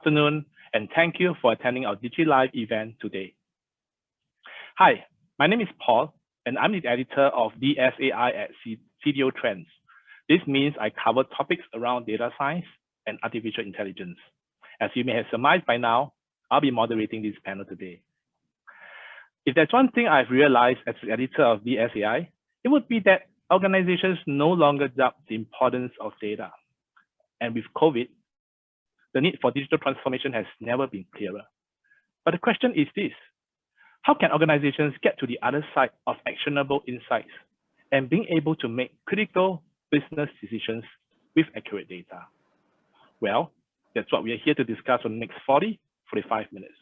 afternoon, and thank you for attending our Digi-Live event today. Hi, my name is Paul, and I'm the editor of DSAI at CDOTrends. This means I cover topics around data science and artificial intelligence. As you may have surmised by now, I'll be moderating this panel today. If there's one thing I've realized as the editor of DSAI, it would be that organizations no longer doubt the importance of data. And with COVID, the need for digital transformation has never been clearer. But the question is this: how can organizations get to the other side of actionable insights and being able to make critical business decisions with accurate data? Well, that's what we are here to discuss for the next 45 minutes.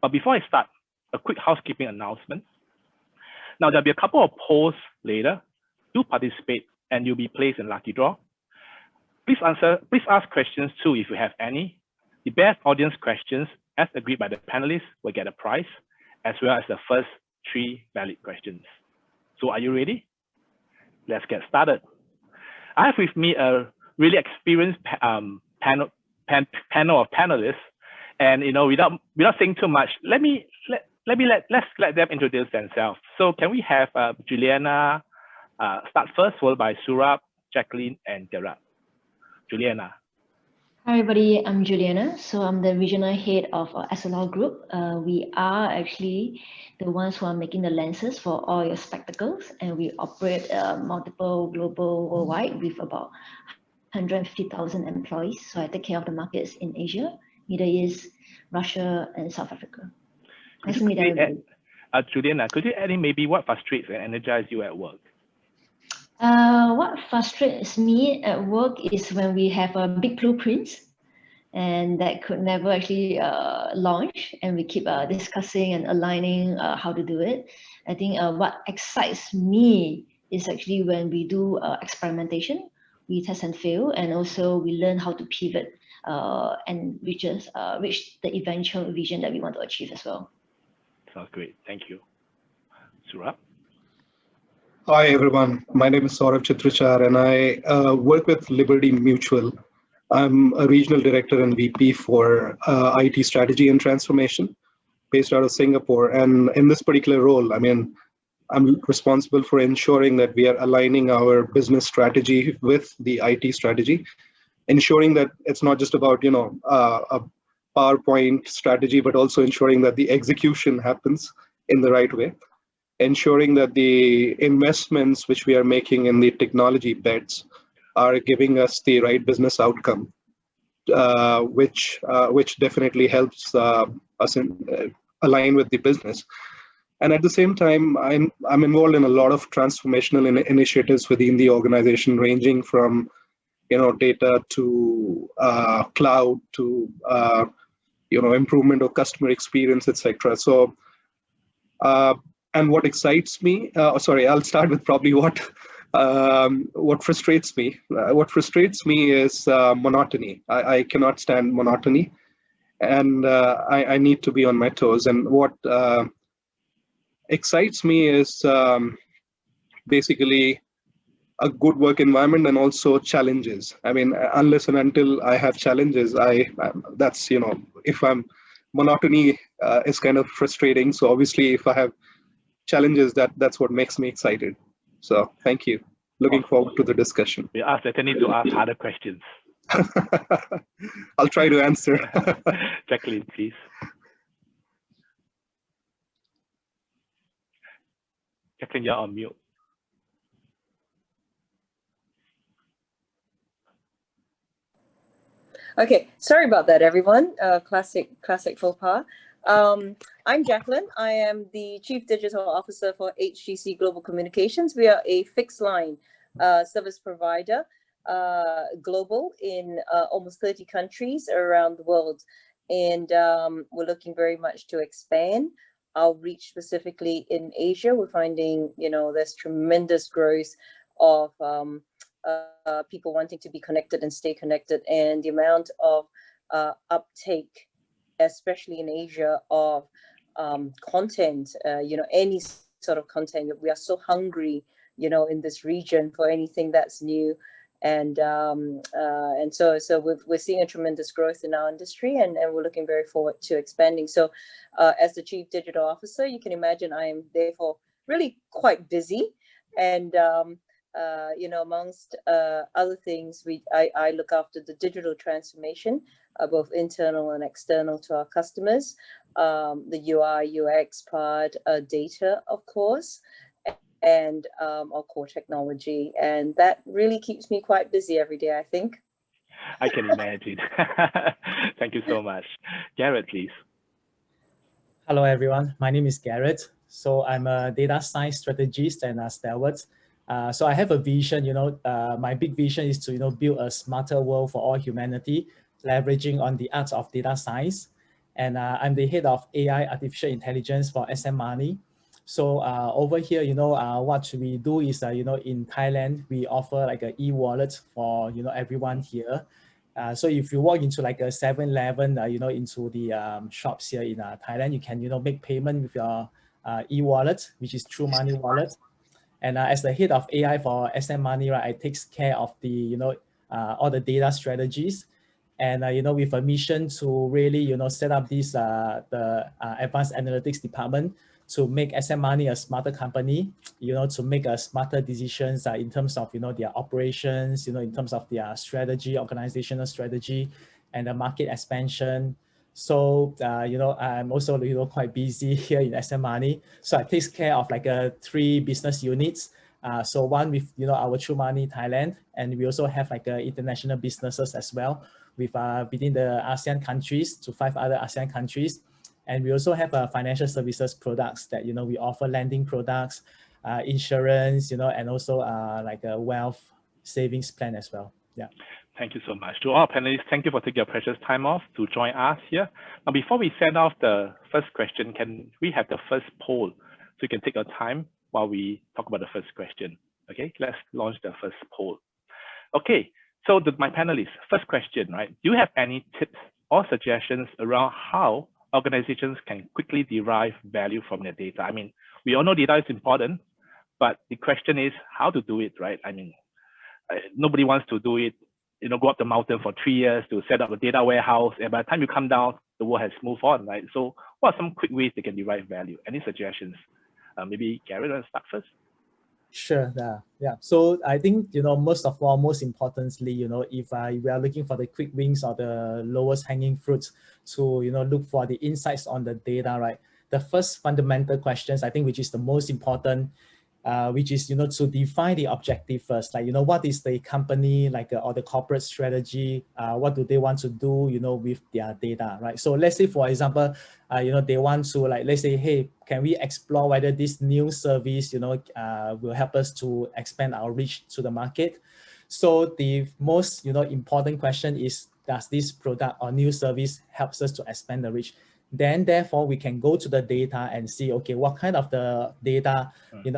But before I start, a quick housekeeping announcement. Now, there'll be a couple of polls later. Do participate and you'll be placed in lucky draw. Please ask questions too if you have any. The best audience questions, as agreed by the panelists, will get a prize, as well as the first 3 valid questions. So are you ready? Let's get started. I have with me a really experienced panel of panelists, and without saying too much, let's let them introduce themselves. So can we have Juliana start first, followed by Sourabh, Jacqueline, and Garrett. Juliana. Hi everybody, I'm Juliana. So I'm the regional head of Essilor Group. We are actually the ones who are making the lenses for all your spectacles, and we operate multiple global worldwide with about 150,000 employees. So I take care of the markets in Asia, Middle East, Russia, and South Africa. Nice to meet everybody. Juliana, could you add in maybe what frustrates and energizes you at work? What frustrates me at work is when we have a big blueprints and that could never actually launch, and we keep discussing and aligning how to do it. I think what excites me is actually when we do experimentation, we test and fail, and also we learn how to pivot and reach the eventual vision that we want to achieve as well. Sounds great. Thank you. Sourabh? Hi, everyone. My name is Sourabh Chitrachar, and I work with Liberty Mutual. I'm a regional director and VP for IT strategy and transformation based out of Singapore. And in this particular role, I'm responsible for ensuring that we are aligning our business strategy with the IT strategy, ensuring that it's not just about, a PowerPoint strategy, but also ensuring that the execution happens in the right way, ensuring that the investments which we are making in the technology bets are giving us the right business outcome, which definitely helps us align with the business. And at the same time, I'm involved in a lot of transformational initiatives within the organization, ranging from data to cloud to improvement of customer experience, etc. So. And what excites me, I'll start with probably what frustrates me. What frustrates me is monotony. I cannot stand monotony, and I need to be on my toes. And what excites me is basically a good work environment and also challenges. Unless and until I have challenges, that's, if monotony is kind of frustrating. So obviously, if I have challenges, that's what makes me excited. So thank you. Looking forward to the discussion. We asked Ethany to ask harder questions. I'll try to answer. Jacqueline, please. Jacqueline, you're on mute. Okay, sorry about that, everyone. Classic faux pas. I'm Jacqueline. I am the Chief Digital Officer for HGC Global Communications. We are a fixed line service provider, global in almost 30 countries around the world. And we're looking very much to expand our reach specifically in Asia. We're finding, there's tremendous growth of people wanting to be connected and stay connected, and the amount of uptake, especially in Asia, of content, any sort of content. We are so hungry, in this region for anything that's new And so we're seeing a tremendous growth in our industry, and we're looking very forward to expanding. So as the Chief Digital Officer, you can imagine I am therefore really quite busy. And amongst other things, I look after the digital transformation, both internal and external to our customers, the UI, UX part, data, of course, and our core technology. And that really keeps me quite busy every day, I think. I can imagine. Thank you so much. Garrett, please. Hello, everyone. My name is Garrett. So I'm a data science strategist and a stalwart. So I have a vision, my big vision is to, build a smarter world for all humanity, leveraging on the arts of data science. And I'm the head of AI, artificial intelligence for SM Money. So over here, what we do is, in Thailand, we offer like an e-wallet for, everyone here. So if you walk into like a 7-Eleven, into the shops here in Thailand, you can, make payment with your e-wallet, which is True Money Wallet. And as the head of AI for SM Money, right, I take care of the, all the data strategies. And, with a mission to really, set up this, the advanced analytics department to make SM Money a smarter company, to make smarter decisions in terms of, their operations, in terms of their strategy, organizational strategy, and the market expansion. So, I'm also, quite busy here in SM Money. So I take care of like 3 business units. So one with, our True Money Thailand, and we also have like international businesses as well with within the ASEAN countries to 5 other ASEAN countries. And we also have financial services products that, we offer lending products, insurance, and also like a wealth savings plan as well. Yeah. Thank you so much. To all our panelists, thank you for taking your precious time off to join us here. Now, before we send off the first question, can we have the first poll so you can take your time while we talk about the first question? Okay, let's launch the first poll. Okay, so my panelists, first question, right? Do you have any tips or suggestions around how organizations can quickly derive value from their data? I mean, we all know data is important, but the question is how to do it, right? I mean, nobody wants to do it, go up the mountain for 3 years to set up a data warehouse, and by the time you come down, the world has moved on, right? So what are some quick ways they can derive value? Any suggestions? Maybe Garrett, want to start first? Sure. Yeah. So I think, most of all, most importantly, if we are looking for the quick wins or the lowest hanging fruits to, look for the insights on the data, right? The first fundamental questions, I think, which is the most important, which is, to define the objective first, like, what is the company, like, or the corporate strategy, what do they want to do, with their data, right? So let's say, for example, they want to, like, let's say, hey, can we explore whether this new service, will help us to expand our reach to the market? So the most, important question is, does this product or new service helps us to expand the reach? Then therefore we can go to the data and see, okay, what kind of the data,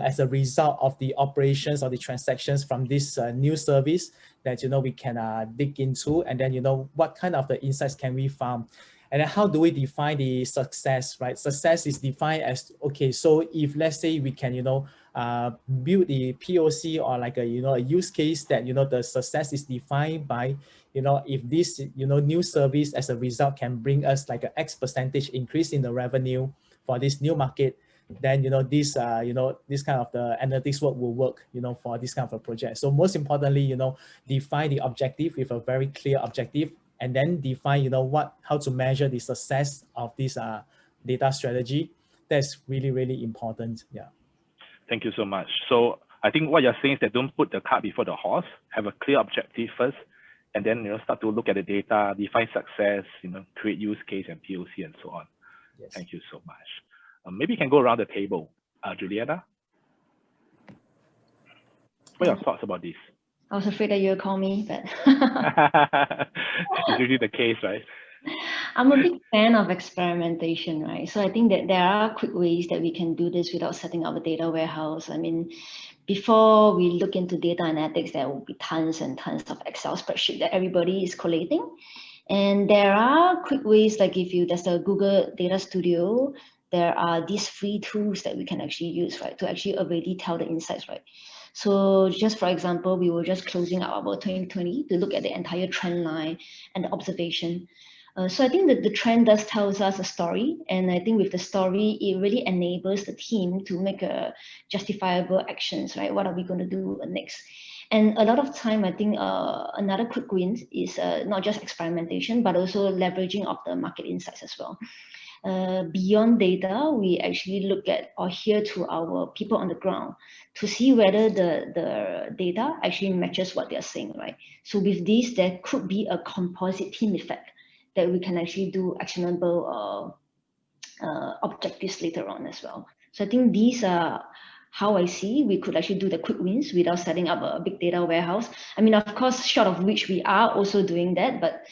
as a result of the operations or the transactions from this new service that, we can dig into, and then, what kind of the insights can we find? And then how do we define the success, right? Success is defined as, okay, so if let's say we can, build the POC or like a, a use case that, the success is defined by, if this, new service as a result can bring us like an X percentage increase in the revenue for this new market, then, this, this kind of the analytics work will work, for this kind of a project. So most importantly, define the objective with a very clear objective, and then define, how to measure the success of this data strategy. That's really, really important. Yeah. Thank you so much. So I think what you're saying is that don't put the cart before the horse, have a clear objective first, and then, start to look at the data, define success, create use case and POC and so on. Yes. Thank you so much. Maybe you can go around the table. Juliana, what are your thoughts about this? I was afraid that you'll call me, but it's usually the case, right? I'm a big fan of experimentation, right? So I think that there are quick ways that we can do this without setting up a data warehouse. I mean, before we look into data analytics, there will be tons and tons of Excel spreadsheet that everybody is collating. And there are quick ways, like there's a Google Data Studio, there are these free tools that we can actually use, right, to actually already tell the insights, right? So just for example, we were just closing out about 2020 to look at the entire trend line and the observation. So I think that the trend does tells us a story, and I think with the story, it really enables the team to make a justifiable actions, right? What are we going to do next? And a lot of time, I think another quick win is not just experimentation, but also leveraging of the market insights as well. Beyond data, we actually look at or hear to our people on the ground to see whether the data actually matches what they're saying, right? So with this, there could be a composite team effect that we can actually do actionable objectives later on as well. So I think these are how I see we could actually do the quick wins without setting up a big data warehouse. I mean, of course, short of which we are also doing that, but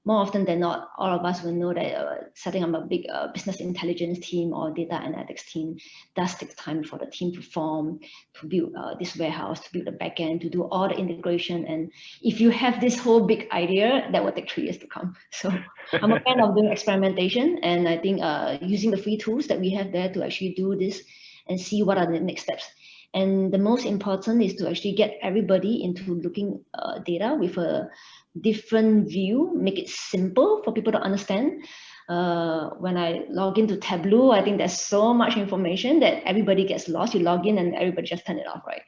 more often than not, all of us will know that setting up a big business intelligence team or data analytics team does take time for the team to form, to build this warehouse, to build the backend, to do all the integration. And if you have this whole big idea, that will take 3 years to come. So I'm a fan of doing experimentation, and I think using the free tools that we have there to actually do this and see what are the next steps. And the most important is to actually get everybody into looking data with a different view, make it simple for people to understand. When I log into Tableau, I think there's so much information that everybody gets lost. You log in and everybody just turn it off, right?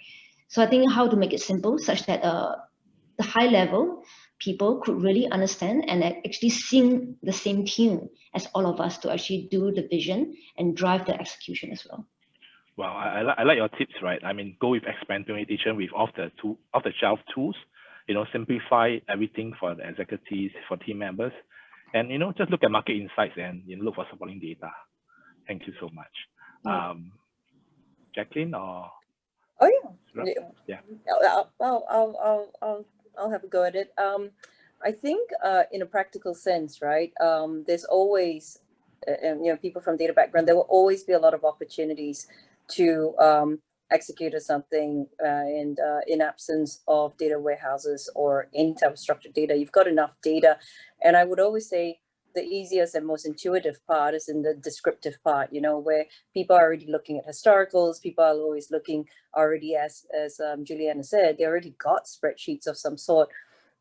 So I think how to make it simple such that the high level people could really understand and actually sing the same tune as all of us to actually do the vision and drive the execution as well. Wow, I like your tips, right? I mean, go with experimentation with off-the-shelf tools, you know, simplify everything for the executives, for team members, and, you know, just look at market insights and, you know, look for supporting data. Thank you so much. Jacqueline or? Oh yeah. Yeah. I'll have a go at it. I think in a practical sense, right? There's always, you know, people from data background, there will always be a lot of opportunities to execute or something in absence of data warehouses or any type of structured data. You've got enough data. And I would always say the easiest and most intuitive part is in the descriptive part, you know, where people are already looking at historicals, people are always looking already, as Juliana said, they already got spreadsheets of some sort.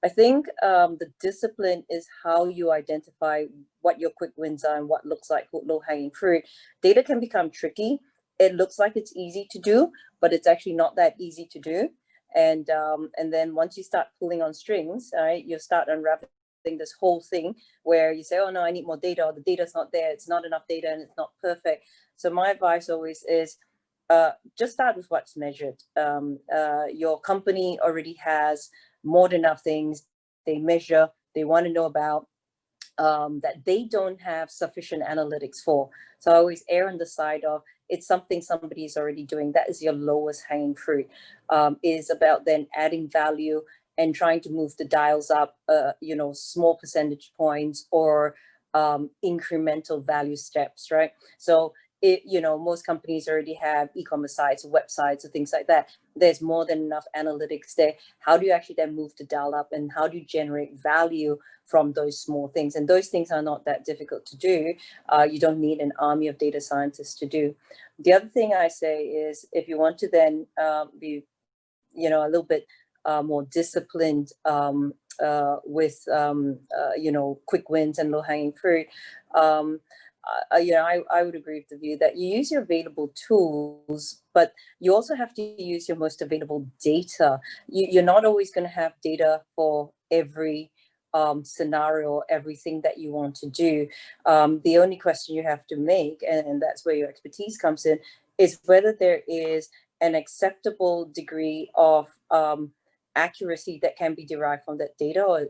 I think the discipline is how you identify what your quick wins are and what looks like low-hanging fruit. Data can become tricky. It looks like it's easy to do, but it's actually not that easy to do. And then once you start pulling on strings, right, you start unraveling this whole thing where you say, oh no, I need more data, or the data's not there, it's not enough data and it's not perfect. So my advice always is just start with what's measured. Your company already has more than enough things they measure, they want to know about, that they don't have sufficient analytics for. So I always err on the side of it's something somebody is already doing. That is your lowest hanging fruit. Is about then adding value and trying to move the dials up, you know, small percentage points or incremental value steps, right? So you know, most companies already have e-commerce sites, websites, or things like that. There's more than enough analytics there. How do you actually then move the dial up, and how do you generate value from those small things? And those things are not that difficult to do. You don't need an army of data scientists to do. The other thing I say is, if you want to then be, you know, a little bit more disciplined with, you know, quick wins and low-hanging fruit, you know, I would agree with the view that you use your available tools, but you also have to use your most available data. You're not always going to have data for every scenario, everything that you want to do. The only question you have to make, and that's where your expertise comes in, is whether there is an acceptable degree of accuracy that can be derived from that data, or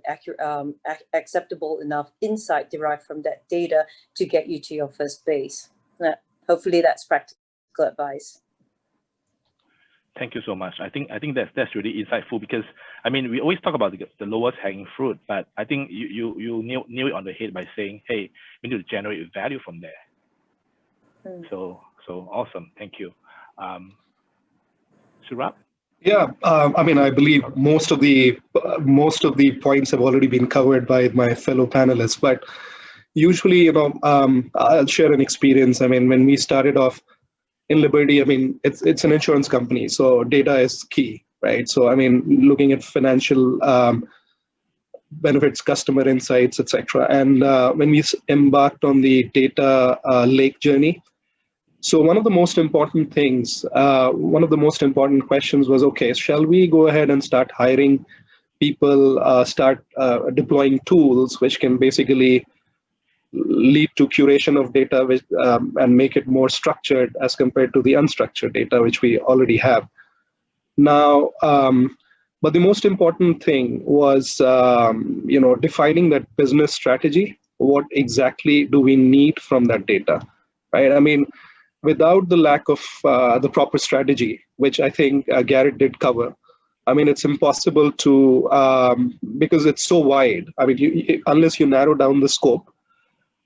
acceptable enough insight derived from that data to get you to your first base. Hopefully that's practical advice. Thank you so much. I think that's really insightful, because I mean, we always talk about the lowest hanging fruit, but I think you nail it on the head by saying, hey, we need to generate value from there. So awesome. Thank you. Sourabh? Yeah, I mean, I believe most of the points have already been covered by my fellow panelists. But usually, you know, I'll share an experience. I mean, when we started off in Liberty, I mean, it's an insurance company, so data is key, right? So I mean, looking at financial benefits, customer insights, etc. And when we embarked on the data lake journey, so one of the most important things, one of the most important questions was, okay, shall we go ahead and start hiring people, start deploying tools which can basically lead to curation of data which, and make it more structured as compared to the unstructured data which we already have. Now, but the most important thing was, defining that business strategy. What exactly do we need from that data, right? I mean, without the lack of the proper strategy, which I think Garrett did cover, I mean, it's impossible to, because it's so wide. I mean, unless you narrow down the scope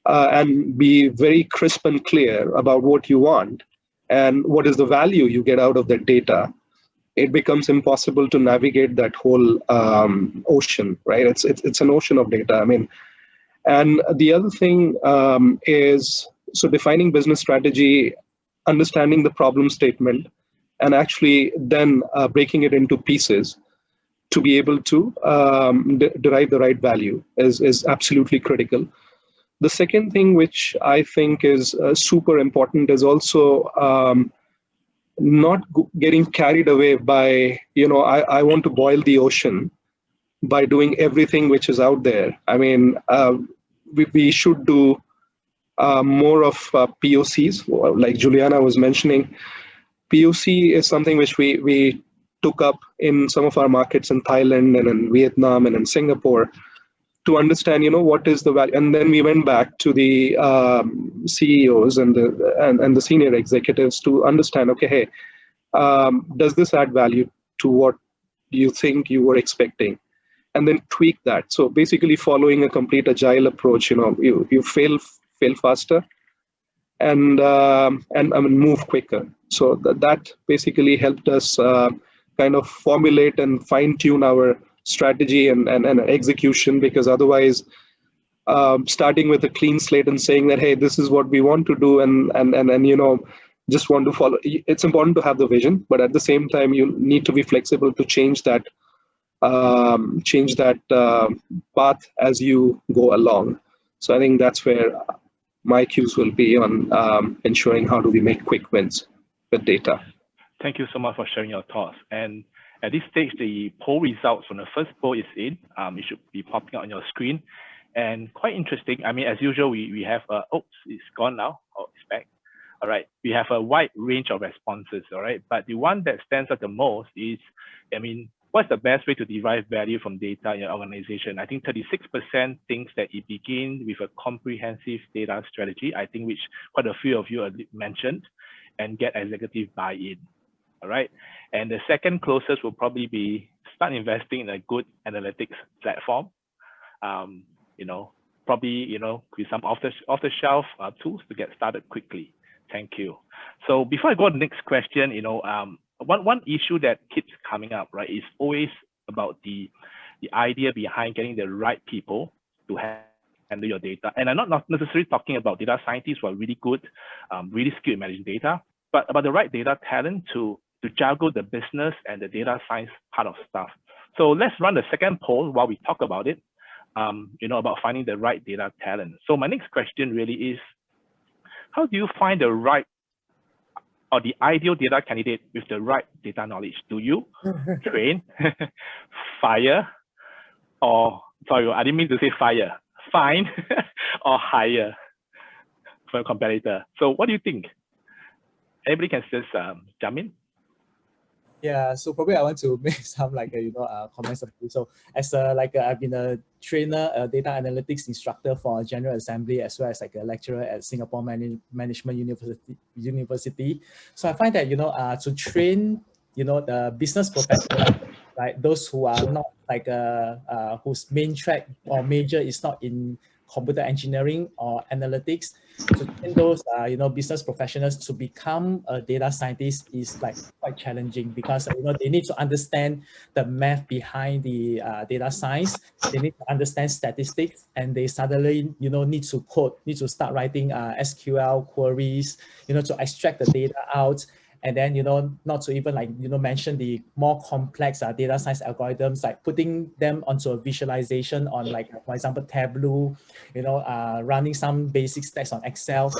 and be very crisp and clear about what you want and what is the value you get out of that data, it becomes impossible to navigate that whole ocean, right? It's an ocean of data. I mean, and the other thing is, so defining business strategy, understanding the problem statement, and actually then breaking it into pieces to be able to derive the right value is absolutely critical. The second thing which I think is super important is also not getting carried away by, I want to boil the ocean by doing everything which is out there. I mean, we should do more of POCs, like Juliana was mentioning. POC is something which we took up in some of our markets in Thailand and in Vietnam and in Singapore to understand, what is the value. And then we went back to the CEOs and the senior executives to understand, okay, hey, does this add value to what you think you were expecting? And then tweak that. So basically following a complete agile approach, you fail faster and move quicker. So that basically helped us kind of formulate and fine tune our strategy and execution, because otherwise starting with a clean slate and saying that, hey, this is what we want to do and just want to follow. It's important to have the vision, but at the same time, you need to be flexible to change that path as you go along. So I think that's where my cues will be on ensuring how do we make quick wins with data. Thank you so much for sharing your thoughts. And at this stage, the poll results from the first poll is in. It should be popping out on your screen. And quite interesting. I mean, as usual, we have, oops, it's gone now. Oh, it's back. All right. We have a wide range of responses. All right. But the one that stands out the most is, I mean, what's the best way to derive value from data in your organization? I think 36% thinks that it begins with a comprehensive data strategy, I think, which quite a few of you mentioned, and get executive buy-in. All right. And the second closest will probably be start investing in a good analytics platform. Probably, with some off-the-shelf tools to get started quickly. Thank you. So before I go to the next question, one issue that keeps coming up, right, is always about the idea behind getting the right people to handle your data. And I'm not necessarily talking about data scientists who are really good, really skilled in managing data, but about the right data talent to juggle the business and the data science part of stuff. So let's run the second poll while we talk about it, about finding the right data talent. So my next question really is, how do you find the right or the ideal data candidate with the right data knowledge? Do you train, fire, or, sorry, I didn't mean to say fire, find, or hire for a competitor? So what do you think? Anybody can just jump in? Yeah, so probably I want to make some comments about it. So as I've been a trainer, a data analytics instructor for General Assembly, as well as a lecturer at Singapore Management University. So I find that to train the business professionals, right, those who are not whose main track or major is not in computer engineering or analytics. So those business professionals to become a data scientist is like quite challenging, because they need to understand the math behind the data science. They need to understand statistics, and they suddenly need to start writing SQL queries to extract the data out. And then, not to even mention the more complex data science algorithms, like putting them onto a visualization on, like, for example, Tableau, running some basic stacks on Excel.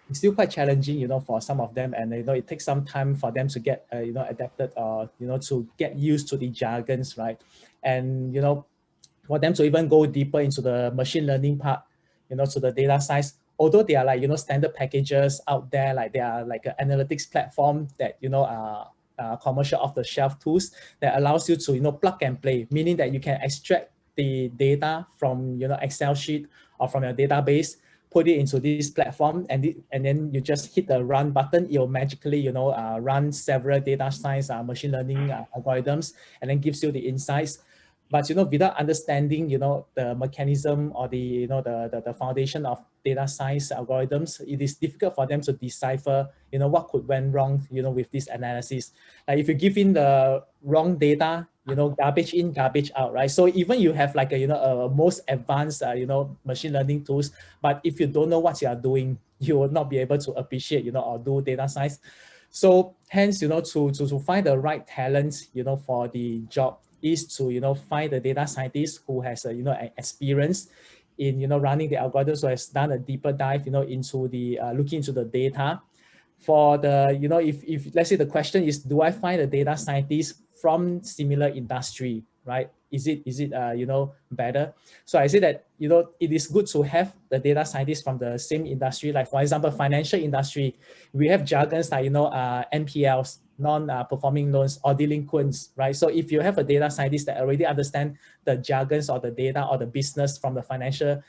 It's still quite challenging, for some of them. And, it takes some time for them to get, adapted, or, to get used to the jargons, right? And, for them to even go deeper into the machine learning part, to the data science, although they are like, standard packages out there, like they are like an analytics platform that, are commercial off-the-shelf tools that allows you to, plug and play, meaning that you can extract the data from, Excel sheet or from your database, put it into this platform, and then you just hit the run button. It'll magically, run several data science, machine learning algorithms, and then gives you the insights. But without understanding the mechanism or the the foundation of data science algorithms, it is difficult for them to decipher what could went wrong with this analysis. Like if you give in the wrong data, garbage in, garbage out, right? So even you have like a most advanced machine learning tools, but if you don't know what you are doing, you will not be able to appreciate or do data science. So hence to find the right talent for the job is to find the data scientist who has experience in running the algorithms, who has done a deeper dive into the looking into the data. For the if let's say the question is, do I find a data scientist from similar industry, right? Is it better? So I say that it is good to have the data scientists from the same industry. Like for example, financial industry, we have jargons like NPLs, non-performing loans, or delinquents, right? So if you have a data scientist that already understand the jargons or the data or the business from the financial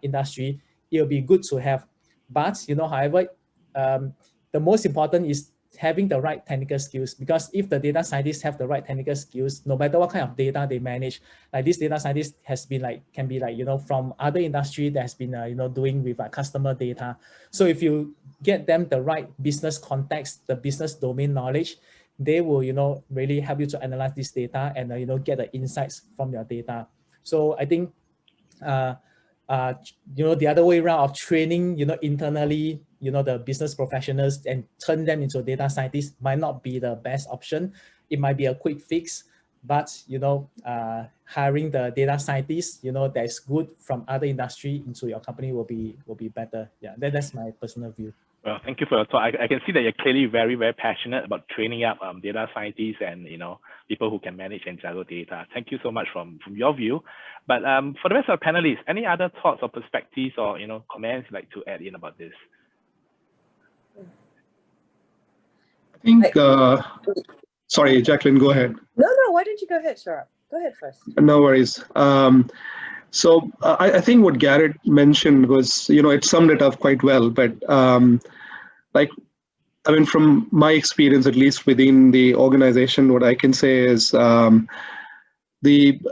industry, it'll be good to have. But however, the most important is having the right technical skills, because if the data scientists have the right technical skills, no matter what kind of data they manage, like this data scientist has been can be from other industry that has been doing with customer data. So if you get them the right business context, the business domain knowledge, they will really help you to analyze this data and get the insights from your data. So I think the other way around of training internally the business professionals and turn them into data scientists might not be the best option. It might be a quick fix, but hiring the data scientists that's good from other industry into your company will be better. Yeah, that's my personal view. Well, thank you for your talk. I can see that you're clearly very, very passionate about training up data scientists and people who can manage and juggle data. Thank you so much from your view. But for the rest of the panelists, any other thoughts or perspectives or comments you'd like to add in about this? I think, sorry, Jacqueline, go ahead. No, why don't you go ahead, Sourabh? Go ahead first. No worries. So I think what Garrett mentioned was, it summed it up quite well. But from my experience, at least within the organization, what I can say is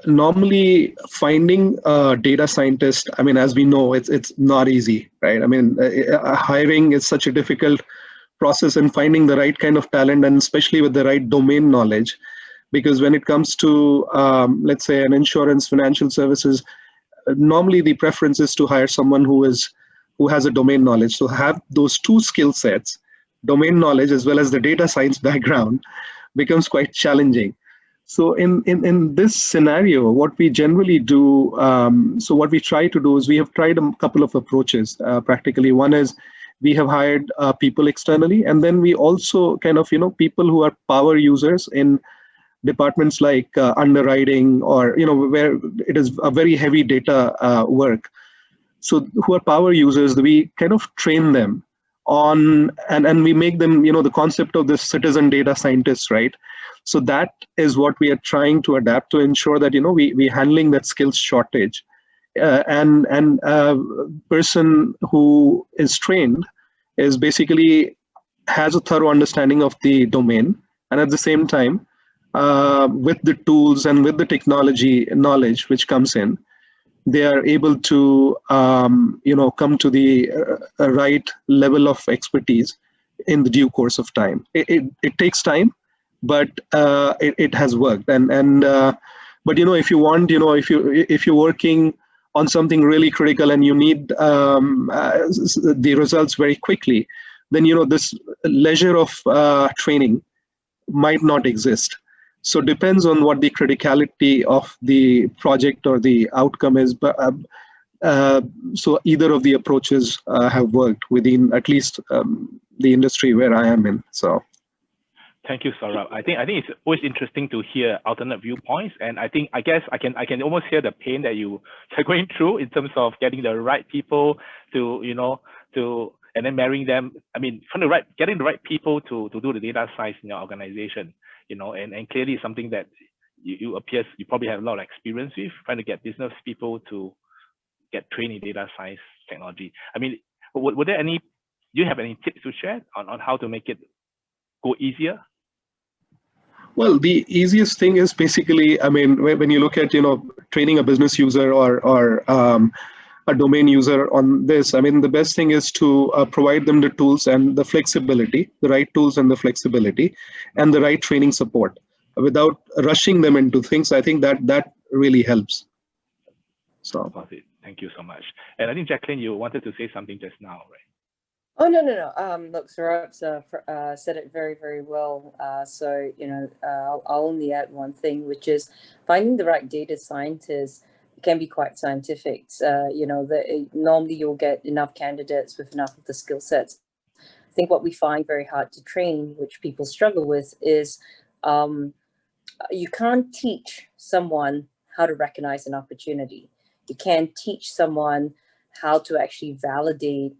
normally finding a data scientist, as we know, it's not easy, right? Hiring is such a difficult process, and finding the right kind of talent, and especially with the right domain knowledge, because when it comes to, let's say, an insurance, financial services, normally the preference is to hire someone who has a domain knowledge. So have those two skill sets, domain knowledge as well as the data science background, becomes quite challenging. So in this scenario, what we generally do, so what we try to do is, we have tried a couple of approaches. Practically, one is we have hired people externally, and then we also kind of people who are power users in departments like underwriting, or where it is a very heavy data work. So who are power users, we kind of train them on, and we make them the concept of the citizen data scientist, right? So that is what we are trying to adapt to ensure that we handling that skills shortage, and a person who is trained is basically has a thorough understanding of the domain, and at the same time, with the tools and with the technology knowledge which comes in, they are able to come to the right level of expertise in the due course of time. It takes time, but it has worked. But if you want, if you're working on something really critical and you need the results very quickly, then this leisure of training might not exist. So it depends on what the criticality of the project or the outcome is. But so either of the approaches have worked within at least the industry where I am in. So. Thank you, Sourabh. I think it's always interesting to hear alternate viewpoints, and I guess I can almost hear the pain that you are going through in terms of getting the right people to and then marrying them. I mean, getting the right people to do the data science in your organization, and clearly something that you probably have a lot of experience with, trying to get business people to get trained in data science technology. I mean, do you have any tips to share on how to make it go easier? Well, the easiest thing is basically, I mean, when you look at, training a business user or a domain user on this, I mean, the best thing is to provide them the tools and the flexibility, the right tools and the flexibility, and the right training support without rushing them into things. I think that really helps. So. Thank you so much. And I think, Jacqueline, you wanted to say something just now, right? Oh, no. Look, Sourabh said it very, very well. So, I'll only add one thing, which is finding the right data scientists can be quite scientific. Normally you'll get enough candidates with enough of the skill sets. I think what we find very hard to train, which people struggle with, is you can't teach someone how to recognize an opportunity. You can't teach someone how to actually validate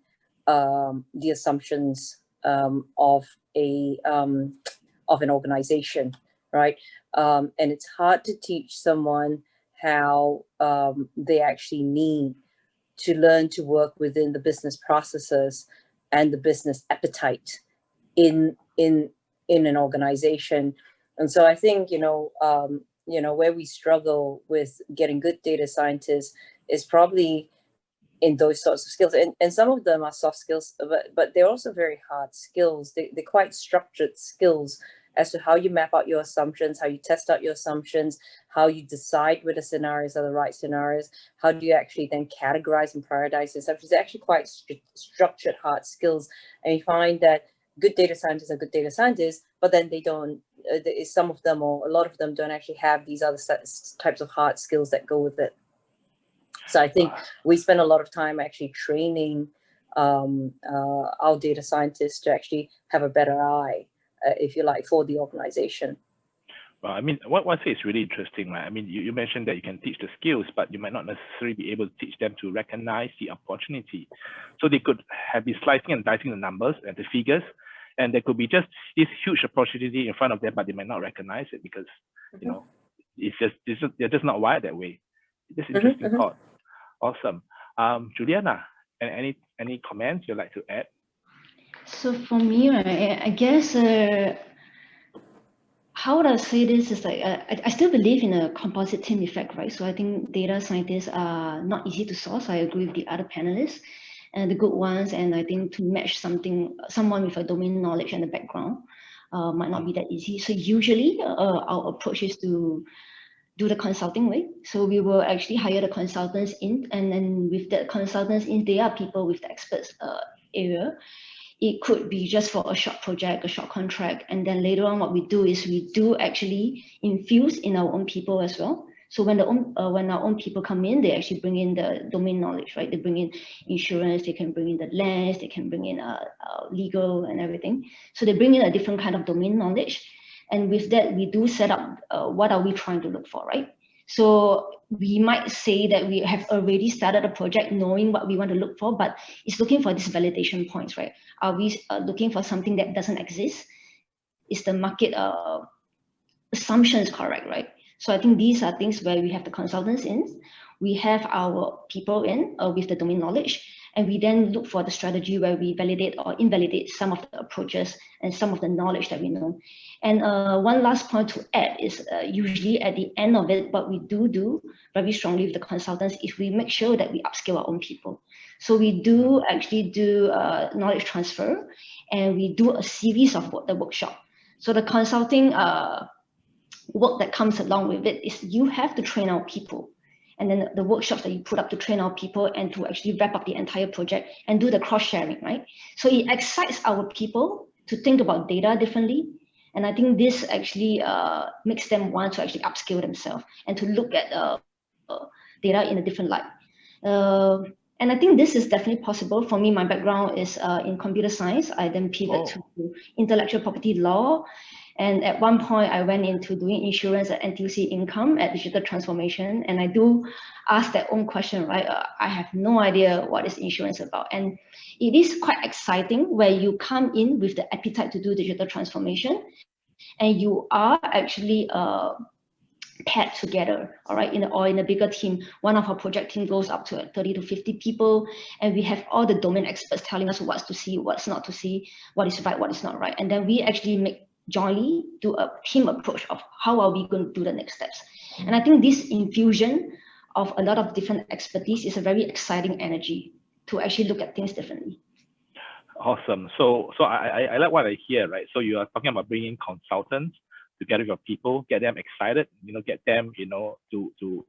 the assumptions of an organization, right? And it's hard to teach someone how they actually need to learn to work within the business processes and the business appetite in an organization. And so I think where we struggle with getting good data scientists is probably in those sorts of skills, and some of them are soft skills, but they're also very hard skills. They're quite structured skills as to how you map out your assumptions, how you test out your assumptions, how you decide whether scenarios are the right scenarios, how do you actually then categorize and prioritize your assumptions. They're actually quite structured hard skills, and you find that good data scientists are good data scientists, but then they don't. Some of them, or a lot of them, don't actually have these other types of hard skills that go with it. So I think we spend a lot of time actually training our data scientists to actually have a better eye, if you like, for the organization. Well, I mean, what I say is really interesting, right? I mean, you mentioned that you can teach the skills, but you might not necessarily be able to teach them to recognize the opportunity. So they could have been slicing and dicing the numbers and the figures, and there could be just this huge opportunity in front of them, but they might not recognize it because, they're just not wired that way. This interesting thought. Awesome. Juliana, any comments you'd like to add? So for me, I guess, how would I say this is like, I still believe in a composite team effect, right? So I think data scientists are not easy to source. I agree with the other panelists and the good ones. And I think to match someone with a domain knowledge and a background might not be that easy. So usually our approach is to do the consulting way. So we will actually hire the consultants in, and then with the consultants in, they are people with the experts area. It could be just for a short project, a short contract. And then later on, what we do is we do actually infuse in our own people as well. So when our own people come in, they actually bring in the domain knowledge, right? They bring in insurance, they can bring in the lands, they can bring in legal and everything. So they bring in a different kind of domain knowledge. And with that, we do set up what are we trying to look for, right? So we might say that we have already started a project knowing what we want to look for, but it's looking for these validation points, right? Are we looking for something that doesn't exist? Is the market assumptions correct, right? So I think these are things where we have the consultants in, we have our people in with the domain knowledge, And we then look for the strategy where we validate or invalidate some of the approaches and some of the knowledge that we know. And one last point to add is usually at the end of it, what we do very strongly with the consultants is we make sure that we upskill our own people. So we do actually do knowledge transfer, and we do a series of the workshop. So the consulting work that comes along with it is you have to train our people. And then the workshops that you put up to train our people and to actually wrap up the entire project and do the cross-sharing, right? So it excites our people to think about data differently. And I think this actually makes them want to actually upskill themselves and to look at data in a different light. And I think this is definitely possible. For me, my background is in computer science. I then pivoted to intellectual property law. And at one point, I went into doing insurance at NTUC Income at digital transformation. And I do ask that own question, right? I have no idea what is insurance about. And it is quite exciting where you come in with the appetite to do digital transformation. And you are actually paired together, all right, in a bigger team. One of our project team goes up to 30 to 50 people, and we have all the domain experts telling us what's to see, what's not to see, what is right, what is not right. And then we actually jointly do a team approach of how are we going to do the next steps. And I think this infusion of a lot of different expertise is a very exciting energy to actually look at things differently. Awesome. So I like what I hear, right? So you are talking about bringing consultants together with your people, get them excited, get them, to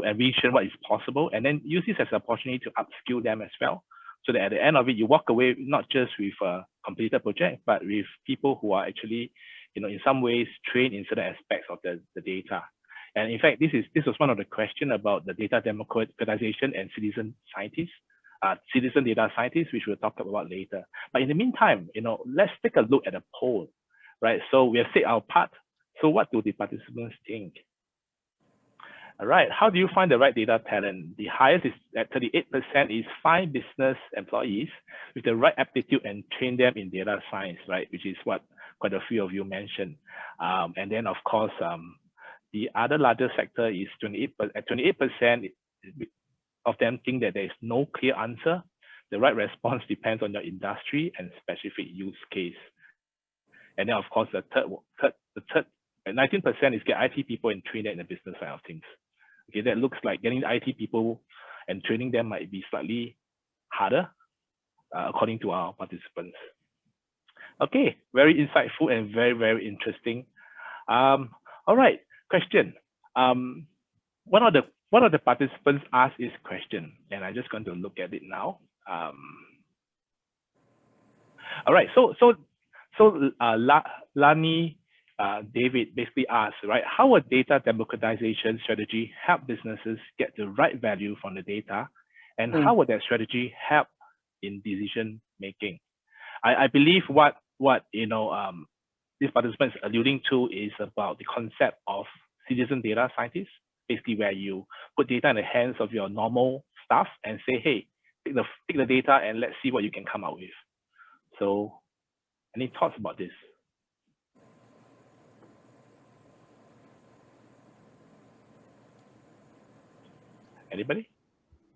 envision what is possible, and then use this as an opportunity to upskill them as well. So that at the end of it, you walk away not just with a completed project, but with people who are actually, in some ways trained in certain aspects of the data. And in fact, this was one of the questions about the data democratization and citizen data scientists, which we'll talk about later. But in the meantime, let's take a look at a poll, right? So we have said our part. So what do the participants think? All right, how do you find the right data talent? The highest is at 38% is find business employees with the right aptitude and train them in data science, right? Which is what quite a few of you mentioned. And then of course, the other larger sector is 28% of them think that there is no clear answer. The right response depends on your industry and specific use case. And then of course, the third 19% is get IT people and train them in the business side of things. Okay, that looks like getting the IT people and training them might be slightly harder, according to our participants. Okay, very insightful and very, very interesting. All right, question. One of the participants asked this question, and I'm just going to look at it now. All right, so Lani David basically asked, right, how would data democratization strategy help businesses get the right value from the data, and how would that strategy help in decision making? I believe what this participant is alluding to is about the concept of citizen data scientists, basically where you put data in the hands of your normal staff and say, hey, take the data and let's see what you can come out with. So any thoughts about this? Anybody?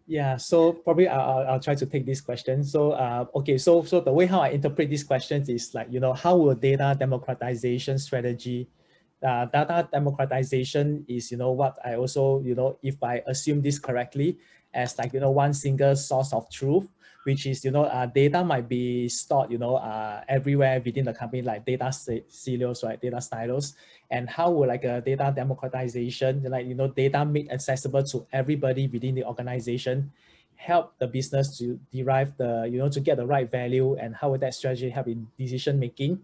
Yeah, so probably I'll try to take this question. So okay, so the way how I interpret these questions is like, how will data democratization strategy, data democratization is, what I also, if I assume this correctly, as like, one single source of truth, which is, data might be stored, everywhere within the company, like data silos, right, data silos. And how will like a data democratization, like, data made accessible to everybody within the organization, help the business to derive the, to get the right value, and how would that strategy help in decision making?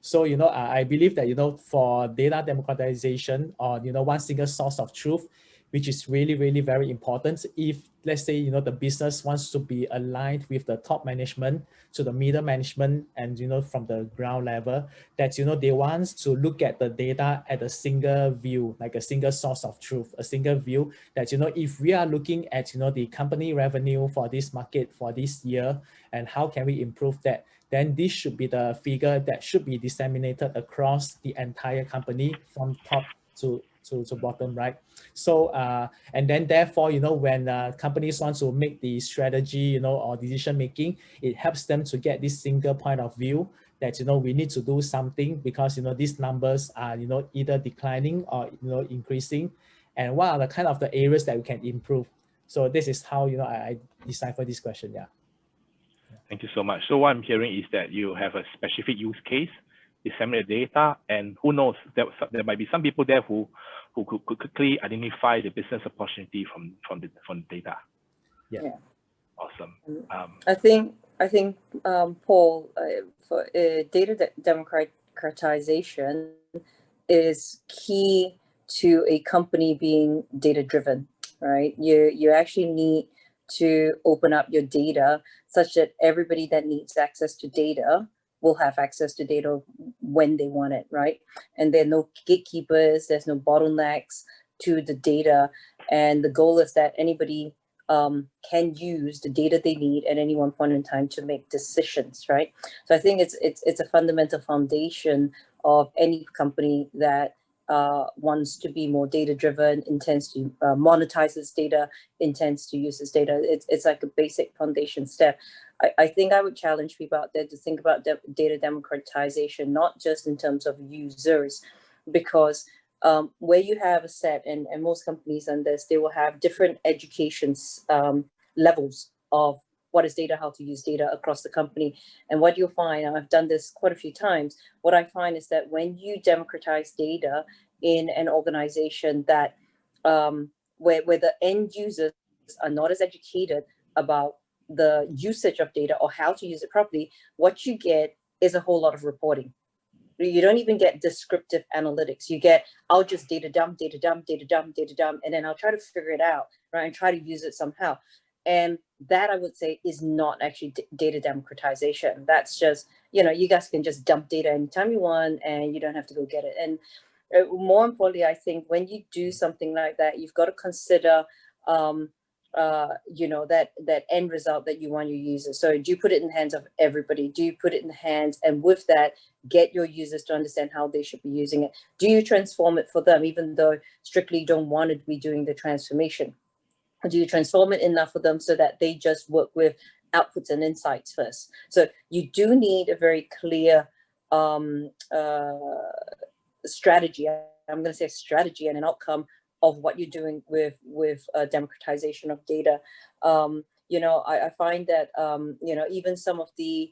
So, I believe that, for data democratization or, one single source of truth, which is really, really very important. If let's say, the business wants to be aligned with the top management to the middle management and, from the ground level, that, they want to look at the data at a single view, like a single source of truth, a single view that, if we are looking at, the company revenue for this market for this year, and how can we improve that, then this should be the figure that should be disseminated across the entire company from top to to bottom right. So and then therefore, you know, when companies want to make the strategy, you know, or decision making, it helps them to get this single point of view that, you know, we need to do something because, you know, these numbers are, you know, either declining or, you know, increasing, and what are the kind of the areas that we can improve. So this is how, you know, I decipher this question. Yeah. Thank you so much. So what I'm hearing is that you have a specific use case, disseminate data, and who knows, there might be some people there who could quickly identify the business opportunity from the data. Yeah. Awesome. I think Paul, for data democratization is key to a company being data driven, right? You actually need to open up your data such that everybody that needs access to data will have access to data when they want it, right? And there are no gatekeepers, there's no bottlenecks to the data. And the goal is that anybody can use the data they need at any one point in time to make decisions, right? So I think it's a fundamental foundation of any company that wants to be more data driven, intends to monetize its data, intends to use its data. It's like a basic foundation step. I think I would challenge people out there to think about data democratization, not just in terms of users, because where you have a set, and most companies on this, they will have different education levels of what is data, how to use data across the company. And what you'll find, and I've done this quite a few times, what I find is that when you democratize data in an organization that where the end users are not as educated about the usage of data or how to use it properly, what you get is a whole lot of reporting. You don't even get descriptive analytics. You get, I'll just data dump, and then I'll try to figure it out, right? And try to use it somehow. And that, I would say, is not actually data democratization. That's just, you know, you guys can just dump data anytime you want and you don't have to go get it. And more importantly, I think when you do something like that, you've got to consider you know, that end result that you want your users. So do you put it in the hands of everybody? Do you put it in the hands, and with that, get your users to understand how they should be using it? Do you transform it for them, even though strictly you don't want to be doing the transformation? Or do you transform it enough for them so that they just work with outputs and insights first? So you do need a very clear strategy. I'm going to say strategy and an outcome of what you're doing with democratization of data. You know, I find that, you know, even some of the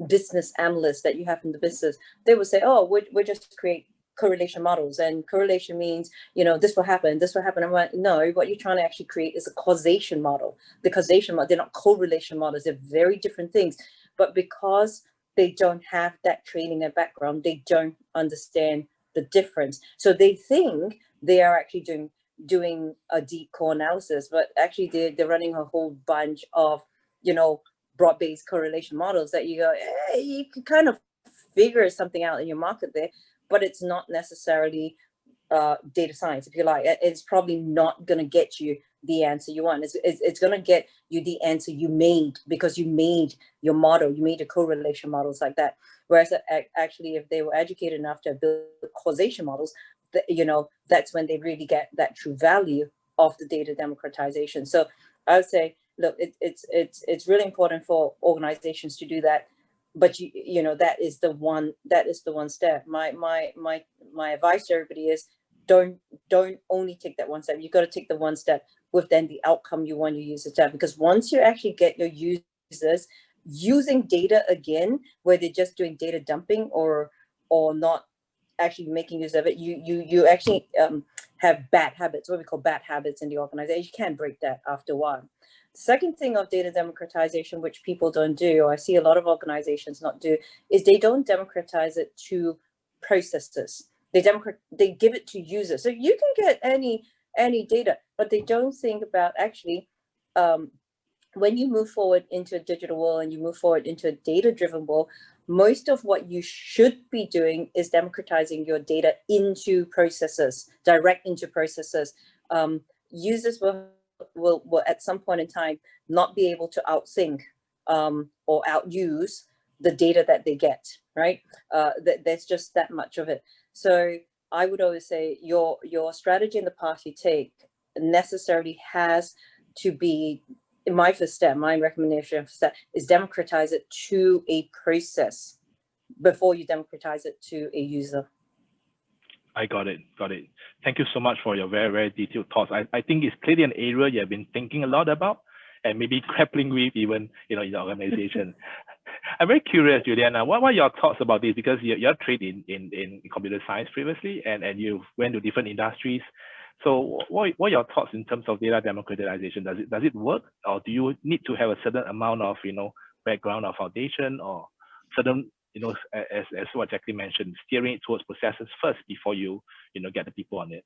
business analysts that you have in the business, they will say, oh, we're just create correlation models, and correlation means, you know, this will happen. I'm like, no, what you're trying to actually create is a causation model. The causation model, they're not correlation models, they're very different things. But because they don't have that training and background, they don't understand the difference. So they think they are actually doing a deep core analysis, but actually they're running a whole bunch of, you know, broad-based correlation models that you go, hey, you can kind of figure something out in your market there, but it's not necessarily data science, if you like. It's probably not going to get you the answer you want. It's going to get you the answer you made because you made your model, you made the correlation models like that. Whereas actually, if they were educated enough to build causation models, you know, that's when they really get that true value of the data democratization. So I would say, look, it's really important for organizations to do that. But you know, that is the one step. My advice to everybody is don't only take that one step. You've got to take the one step with then the outcome you want your users to have. Because once you actually get your users using data again, where they're just doing data dumping or not actually making use of it, you actually have bad habits, what we call bad habits in the organization. You can't break that after a while. The second thing of data democratization, which people don't do, or I see a lot of organizations not do, is they don't democratize it to processes. They give it to users. So you can get any data, but they don't think about actually when you move forward into a digital world and you move forward into a data-driven world, most of what you should be doing is democratizing your data into processes, direct into processes. Users will at some point in time not be able to outthink or outuse the data that they get, right? There's just that much of it. So I would always say your strategy and the path you take necessarily has to be, my first step, my recommendation for step is democratize it to a process before you democratize it to a user. I got it. Thank you so much for your very, very detailed thoughts. I think it's clearly an area you have been thinking a lot about and maybe grappling with even, in the organization. I'm very curious, Juliana, what are your thoughts about this? Because you're trained in computer science previously and you went to different industries. So what are your thoughts in terms of data democratization? Does it work, or do you need to have a certain amount of background or foundation, or certain as what Jacqueline mentioned, steering it towards processes first before you get the people on it?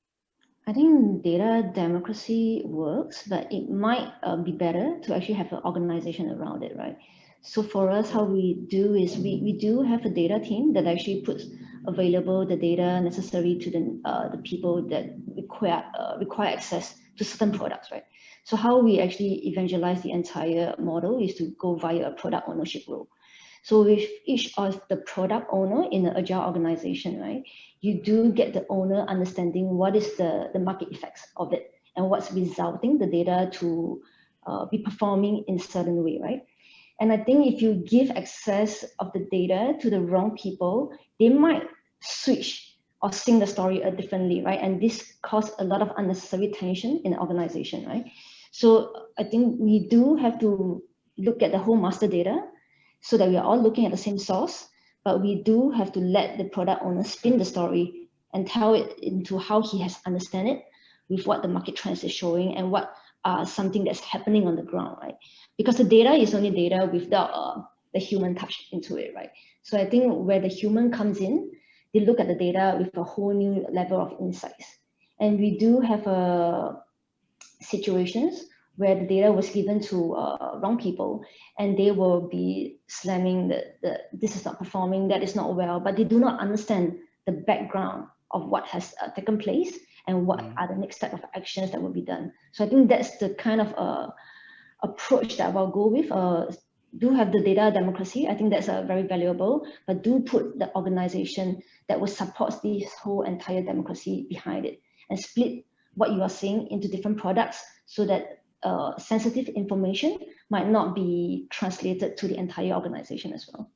I think data democracy works, but it might be better to actually have an organization around it, right? So for us, how we do is we do have a data team that actually puts available the data necessary to the people that require access to certain products, right? So how we actually evangelize the entire model is to go via a product ownership role. So with each of the product owner in an agile organization, right, you do get the owner understanding what is the market effects of it and what's resulting the data to be performing in a certain way, right? And I think if you give access of the data to the wrong people, they might switch or sing the story differently, right? And this causes a lot of unnecessary tension in the organization, right? So I think we do have to look at the whole master data so that we are all looking at the same source, but we do have to let the product owner spin the story and tell it into how he has understand it with what the market trends is showing and what something that's happening on the ground, right? Because the data is only data without the human touch into it, right? So I think where the human comes in, they look at the data with a whole new level of insights. And we do have situations where the data was given to wrong people and they will be slamming this is not performing, that is not well, but they do not understand the background of what has taken place and what are the next step of actions that will be done. So I think that's the kind of approach that I'll go with. Do have the data democracy. I think that's very valuable, but do put the organization that will support this whole entire democracy behind it and split what you are seeing into different products so that sensitive information might not be translated to the entire organization as well.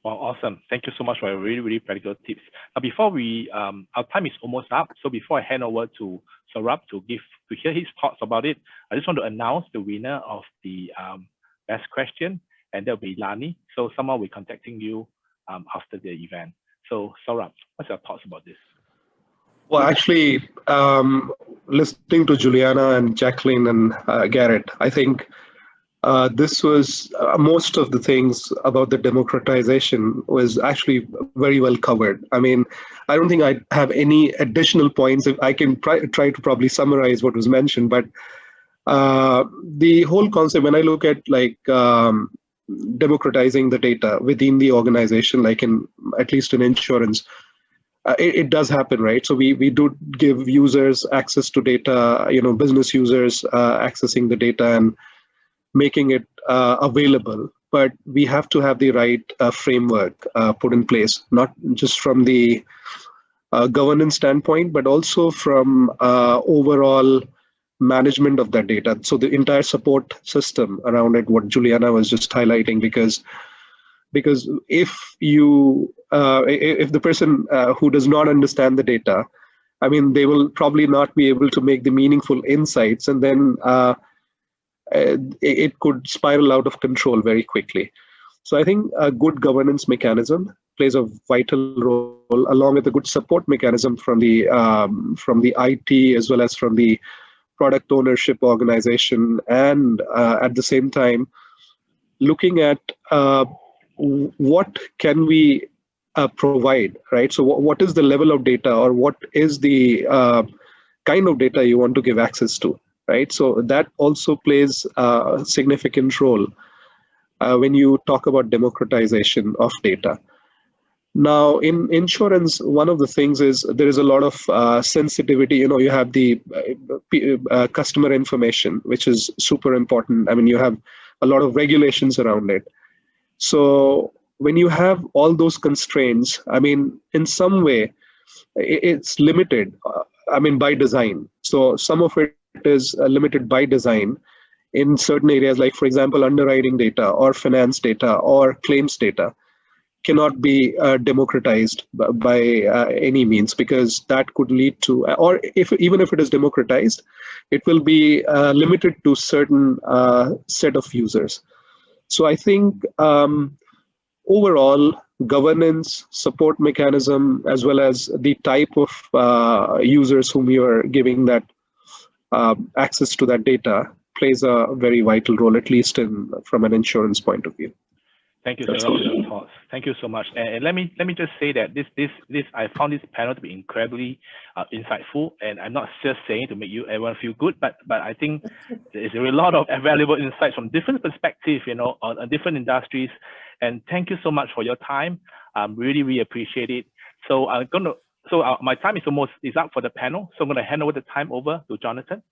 Wow, awesome. Thank you so much for your really, really practical tips. Now, before we, our time is almost up. So before I hand over to Sourabh to hear his thoughts about it, I just want to announce the winner of the best question, and that'll be Lani. So someone will be contacting you after the event. So Sourabh, what's your thoughts about this? Well, actually, listening to Juliana and Jacqueline and Garrett, I think this was most of the things about the democratization was actually very well covered. I mean, I don't think I have any additional points. I can try to probably summarize what was mentioned, but the whole concept, when I look at like democratizing the data within the organization, like at least in insurance, it does happen, right? So we do give users access to data, business users accessing the data and making it available. But we have to have the right framework put in place, not just from the governance standpoint, but also from overall management of that data. So the entire support system around it, what Juliana was just highlighting, because if the person who does not understand the data, I mean, they will probably not be able to make the meaningful insights, and then it could spiral out of control very quickly. So I think a good governance mechanism plays a vital role, along with a good support mechanism from the IT as well as from the product ownership organization, and at the same time looking at what can we provide, right? So what is the level of data, or what is the kind of data you want to give access to, right? So that also plays a significant role when you talk about democratization of data. Now, in insurance, one of the things is there is a lot of sensitivity. You have the customer information, which is super important. I mean, you have a lot of regulations around it. So when you have all those constraints, I mean, in some way, it's limited, I mean, by design. So some of it is limited by design in certain areas, like, for example, underwriting data or finance data or claims data cannot be democratized by any means, because that could lead to, or even if it is democratized, it will be limited to certain set of users. So I think overall governance, support mechanism, as well as the type of users whom you are giving that access to that data plays a very vital role, at least from an insurance point of view. Thank you, Sourabh, for your thoughts. Thank you so much. And let me just say that this I found this panel to be incredibly insightful, and I'm not just saying to make everyone feel good, but I think there's a lot of valuable insights from different perspectives, on different industries. And thank you so much for your time. Really appreciate it. So my time is up for the panel. So I'm gonna hand over the time over to Jonathan.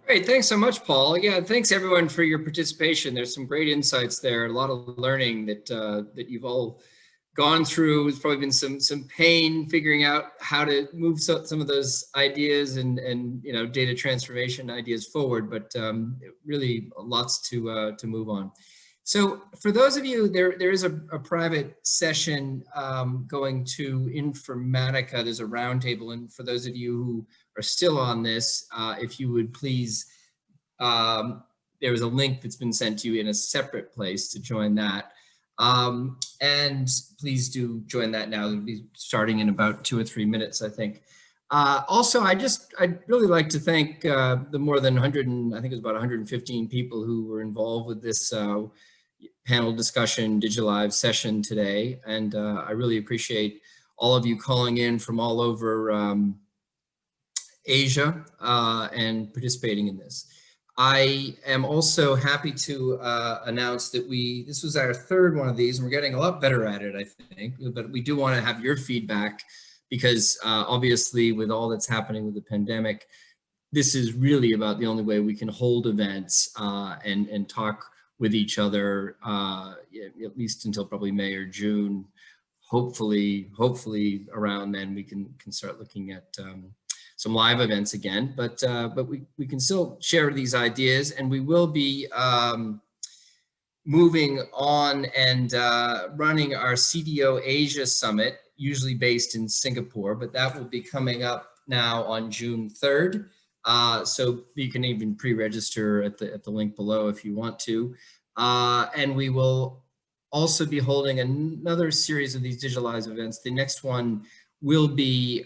Great, thanks so much, Paul. Yeah, thanks everyone for your participation. There's some great insights there, a lot of learning that that you've all gone through. There's probably been some pain figuring out how to move some of those ideas and data transformation ideas forward, but really lots to move on. So for those of you, there is a private session going to Informatica. There's a roundtable, and for those of you who are still on this, if you would please, there was a link that's been sent to you in a separate place to join that. And please do join that now. It'll be starting in about 2 or 3 minutes, I think. Also, I'd really like to thank the more than 100, and I think it was about 115 people who were involved with this panel discussion Digi-Live session today. And I really appreciate all of you calling in from all over Asia and participating in this. I am also happy to announce that this was our 3rd one of these, and we're getting a lot better at it, I think, but we do want to have your feedback, because obviously with all that's happening with the pandemic, this is really about the only way we can hold events and talk with each other, at least until probably May or June. Hopefully around then we can start looking at some live events again, but we can still share these ideas, and we will be moving on and running our CDO Asia Summit, usually based in Singapore, but that will be coming up now on June 3rd. So you can even pre-register at the link below if you want to. And we will also be holding another series of these Digi-Live events. The next one will be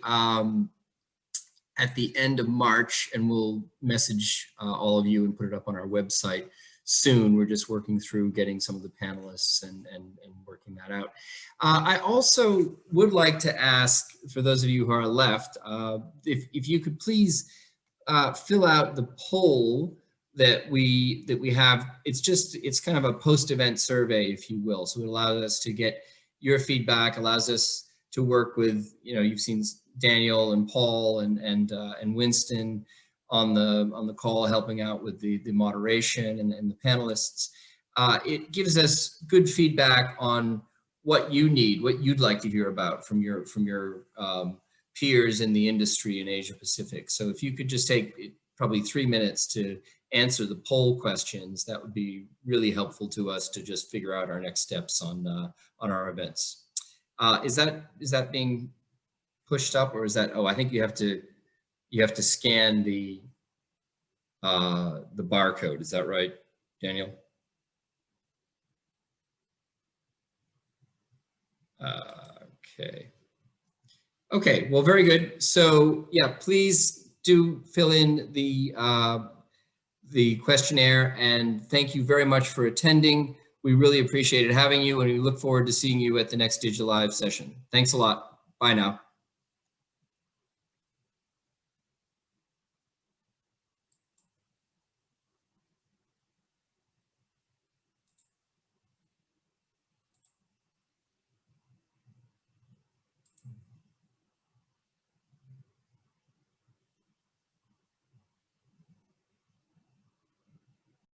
at the end of March, and we'll message all of you and put it up on our website soon. We're just working through getting some of the panelists and working that out. I also would like to ask, for those of you who are left, if you could please fill out the poll that we have. It's kind of a post-event survey, if you will. So it allows us to get your feedback, allows us to work with, you've seen Daniel and Paul and Winston on the call, helping out with the moderation and the panelists. It gives us good feedback on what you need, what you'd like to hear about from your peers in the industry in Asia Pacific. So if you could just take probably 3 minutes to answer the poll questions, that would be really helpful to us to just figure out our next steps on our events. Is that being pushed up, or is that? Oh, I think you have to scan the barcode. Is that right, Daniel? Okay, well, very good. So yeah, please do fill in the questionnaire, and thank you very much for attending. We really appreciated having you, and we look forward to seeing you at the next Digi-Live session. Thanks a lot. Bye now.